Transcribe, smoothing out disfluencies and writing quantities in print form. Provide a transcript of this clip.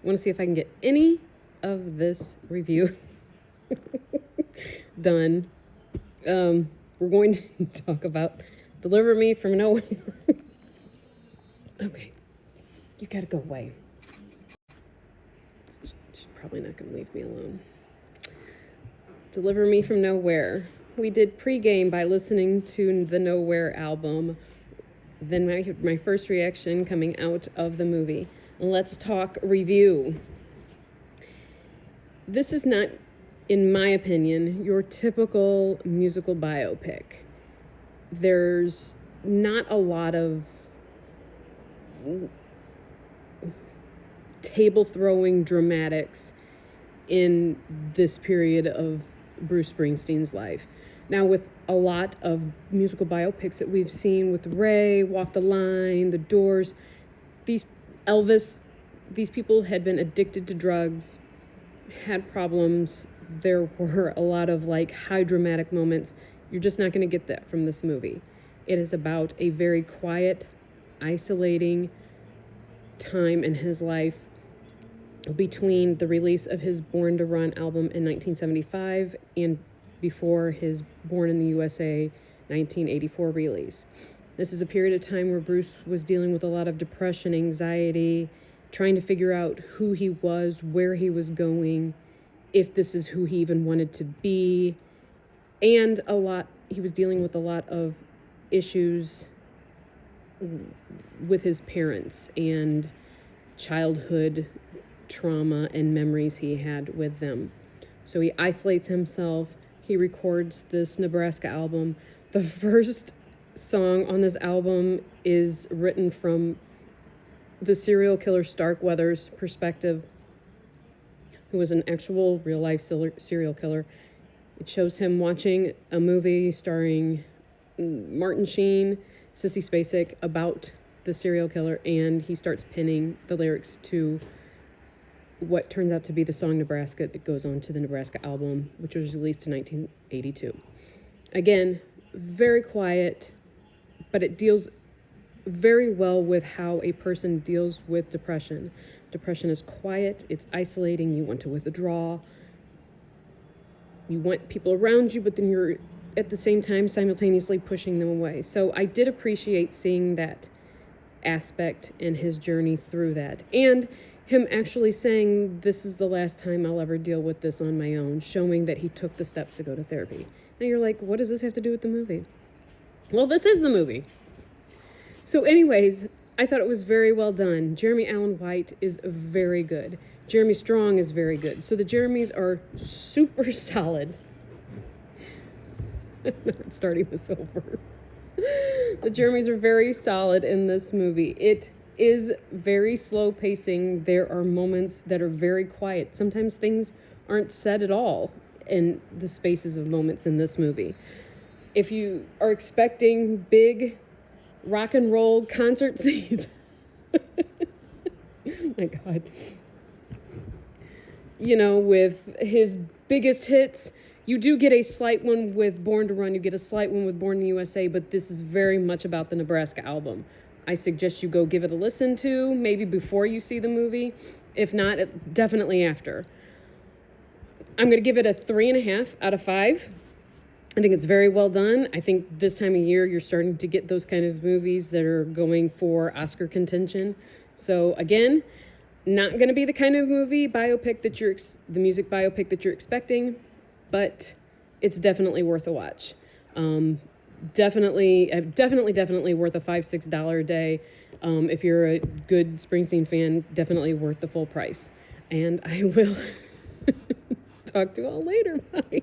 want to see if I can get any of this review done. We're going to talk about Deliver Me From Nowhere. Okay, you gotta go away. She's probably not gonna leave me alone. Deliver Me From Nowhere. We did pregame by listening to the Nowhere album. Then my first reaction coming out of the movie. Let's talk review. This is not, in my opinion, your typical musical biopic. There's not a lot of table-throwing dramatics in this period of Bruce Springsteen's life. Now, with a lot of musical biopics that we've seen with Ray, Walk the Line, The Doors, Elvis, these people had been addicted to drugs, had problems. There were a lot of high dramatic moments. You're just not going to get that from this movie. It is about a very quiet, isolating time in his life between the release of his Born to Run album in 1975 and before his Born in the USA 1984 release. This is a period of time where Bruce was dealing with a lot of depression, anxiety, trying to figure out who he was, where he was going, if this is who he even wanted to be, and he was dealing with a lot of issues with his parents and childhood trauma and memories he had with them. So he isolates himself. He records this Nebraska album. The first song on this album is written from the serial killer Starkweather's perspective, who was an actual real-life serial killer. It shows him watching a movie starring Martin Sheen, Sissy Spacek, about the serial killer, and he starts pinning the lyrics to what turns out to be the song Nebraska that goes on to the Nebraska album, which was released in 1982. Again, very quiet, but it deals very well with how a person deals with depression. Depression is quiet, it's isolating, you want to withdraw, you want people around you, but then you're at the same time simultaneously pushing them away. So I did appreciate seeing that aspect in his journey through that, and him actually saying, this is the last time I'll ever deal with this on my own, showing that he took the steps to go to therapy. Now you're like, what does this have to do with the movie? Well, this is the movie. So anyways, I thought it was very well done. Jeremy Allen White is very good. Jeremy Strong is very good. So the Jeremys are super solid. I'm not starting this over. The Jeremys are very solid in this movie. It is very slow pacing. There are moments that are very quiet. Sometimes things aren't said at all in the spaces of moments in this movie. If you are expecting big rock and roll concert scenes, oh my God, with his biggest hits, you do get a slight one with Born to Run, you get a slight one with Born in the USA, but this is very much about the Nebraska album. I suggest you go give it a listen to, maybe before you see the movie. If not, definitely after. I'm going to give it a 3.5 out of 5. I think it's very well done. I think this time of year, you're starting to get those kind of movies that are going for Oscar contention. So again, not going to be the kind of movie biopic that the music biopic that you're expecting, but it's definitely worth a watch. Definitely worth a $5-6 a day. If you're a good Springsteen fan, definitely worth the full price. And I will talk to you all later. Bye.